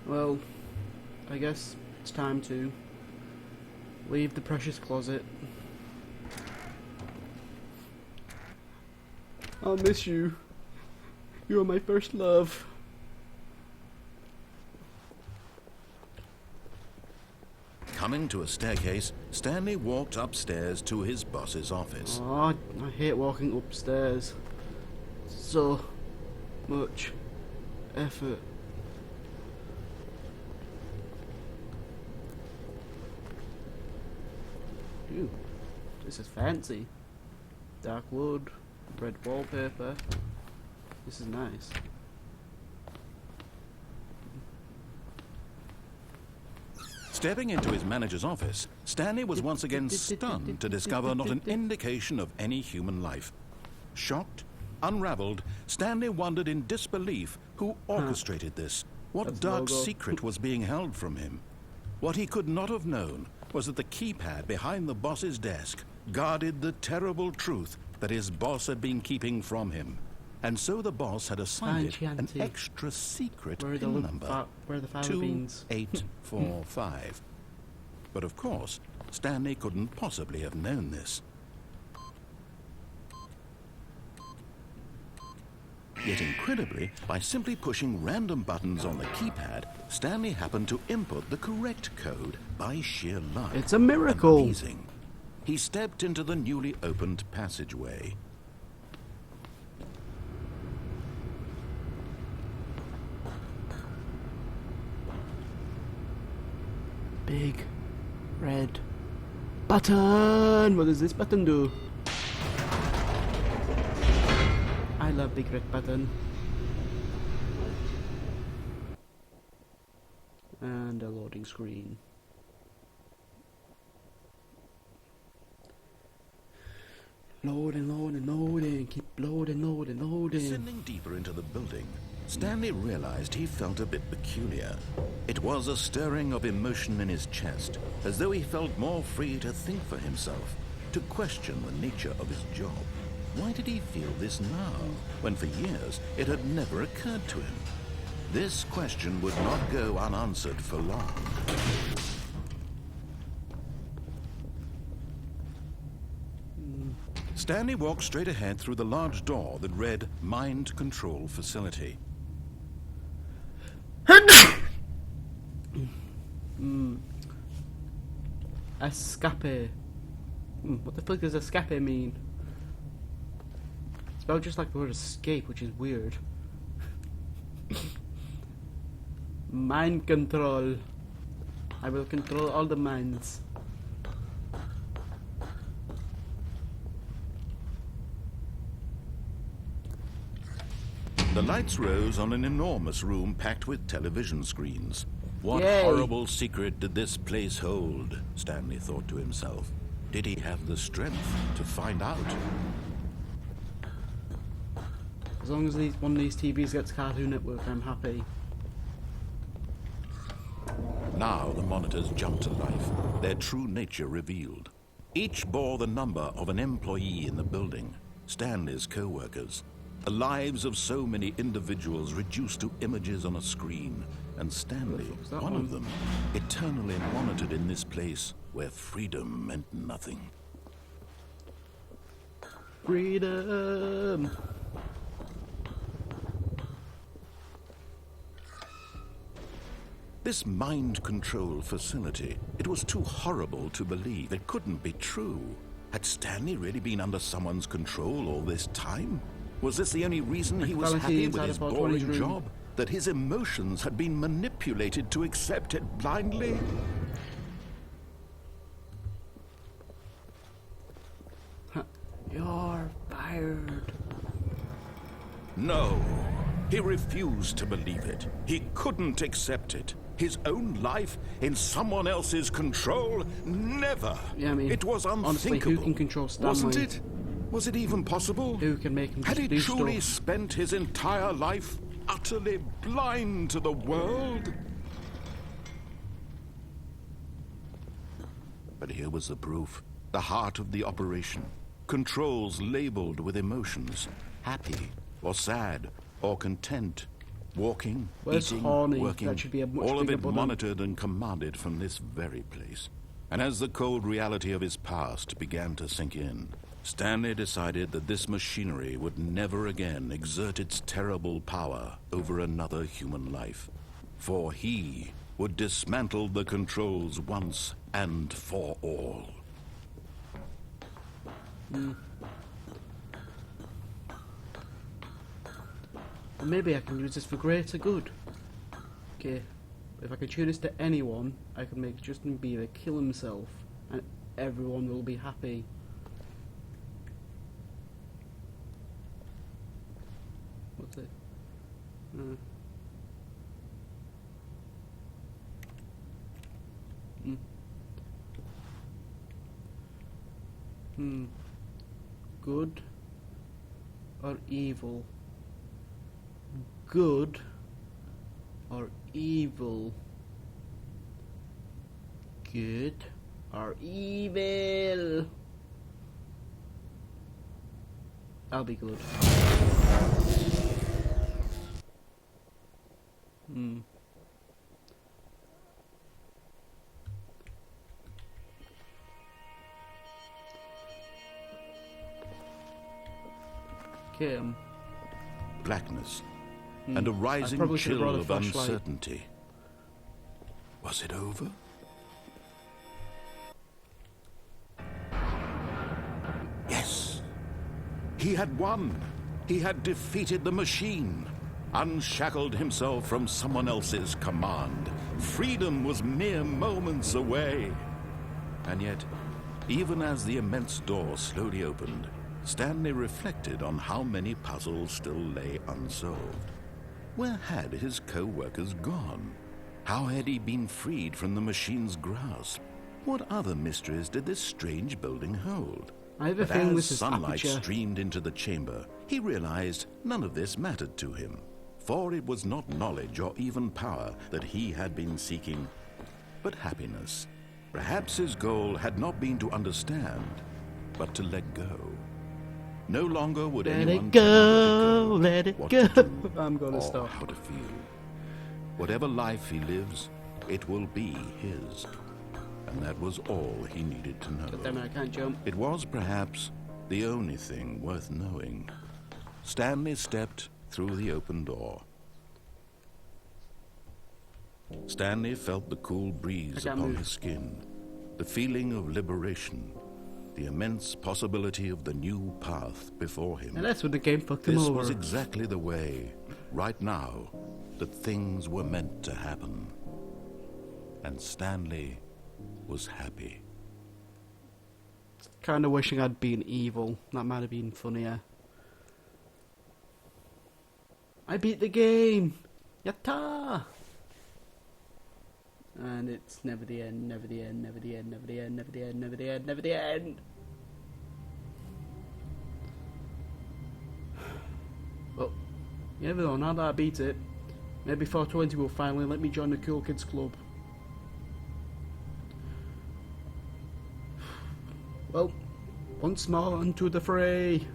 Well, I guess it's time to leave the precious closet. I'll miss you. You are my first love. Coming to a staircase, Stanley walked upstairs to his boss's office. Oh, I hate walking upstairs. So much effort. Ooh, this is fancy. Dark wood, red wallpaper. This is nice. Stepping into his manager's office, Stanley was once again stunned to discover not an indication of any human life. Shocked, unraveled, Stanley wondered in disbelief who orchestrated this. What dark secret was being held from him? What he could not have known was that the keypad behind the boss's desk guarded the terrible truth that his boss had been keeping from him. And so the boss had assigned it an extra secret PIN number, 2845. But of course, Stanley couldn't possibly have known this. Yet incredibly, by simply pushing random buttons on the keypad, Stanley happened to input the correct code by sheer luck. It's a miracle! Amazing. He stepped into the newly opened passageway. Big red button! What does this button do? I love big red button. And a loading screen. Loading, keep loading. Descending deeper into the building, Stanley realized he felt a bit peculiar. It was a stirring of emotion in his chest, as though he felt more free to think for himself, to question the nature of his job. Why did he feel this now, when for years it had never occurred to him? This question would not go unanswered for long. Stanley walked straight ahead through the large door that read Mind Control Facility. Escape. What the fuck does escape mean? It's spelled just like the word escape, which is weird. Mind control. I will control all the minds. The lights rose on an enormous room packed with television screens. What Yay. horrible secret did this place hold? Stanley thought to himself. Did he have the strength to find out? As long as one of these TVs gets Cartoon Network, I'm happy. Now the monitors jumped to life, their true nature revealed. Each bore the number of an employee in the building, Stanley's co-workers. The lives of so many individuals reduced to images on a screen, and Stanley, one of them, eternally monitored in this place where freedom meant nothing. Freedom! This mind control facility, it was too horrible to believe. It couldn't be true. Had Stanley really been under someone's control all this time? Was this the only reason he was happy with his boring job? That his emotions had been manipulated to accept it blindly? You're fired. No. He refused to believe it. He couldn't accept it. His own life in someone else's control? Never. Yeah, I mean, it was unthinkable. Honestly, who can control Stanley? Wasn't it? Was it even possible? Who can make him Had just he do truly stuff? spent his entire life utterly blind to the world? But here was the proof. The heart of the operation. Controls labeled with emotions. Happy, or sad, or content. Walking, Where's eating, horny? working, That should be a much all of bigger it button. monitored and commanded from this very place. And as the cold reality of his past began to sink in, Stanley decided that this machinery would never again exert its terrible power over another human life. For he would dismantle the controls once and for all. Maybe I can use this for greater good. Okay, if I can tune this to anyone, I can make Justin Bieber kill himself, and everyone will be happy. What's it? Good or evil? Good or evil? Good or evil? I'll be good. Okay, Blackness and a I rising probably should have chill brought a of flashlight. uncertainty. Was it over? Yes. He had won. He had defeated the machine, unshackled himself from someone else's command. Freedom was mere moments away. And yet, even as the immense door slowly opened, Stanley reflected on how many puzzles still lay unsolved. Where had his co-workers gone? How had he been freed from the machine's grasp? What other mysteries did this strange building hold? I have a But feeling as this is sunlight Aperture. streamed into the chamber, he realized none of this mattered to him, for it was not knowledge or even power that he had been seeking, but happiness. Perhaps his goal had not been to understand, but to let go. No longer would Let anyone it tell go, him let it what go. to do I'm gonna or stop. how to feel. Whatever life he lives, it will be his. And that was all he needed to know. God damn it, I can't jump. It was perhaps the only thing worth knowing. Stanley stepped through the open door. Stanley felt the cool breeze can't upon move. his skin, the feeling of liberation, the immense possibility of the new path before him. And that's when the game fucked him This over. was exactly the way, right now, that things were meant to happen. And Stanley was happy. Kind of wishing I'd been evil. That might have been funnier. I beat the game! Yatta! And it's never the end, never the end, never the end, never the end, never the end, never the end, never the end! Well, you never know, now that I beat it, maybe 420 will finally let me join the Cool Kids Club. Well, once more unto the fray.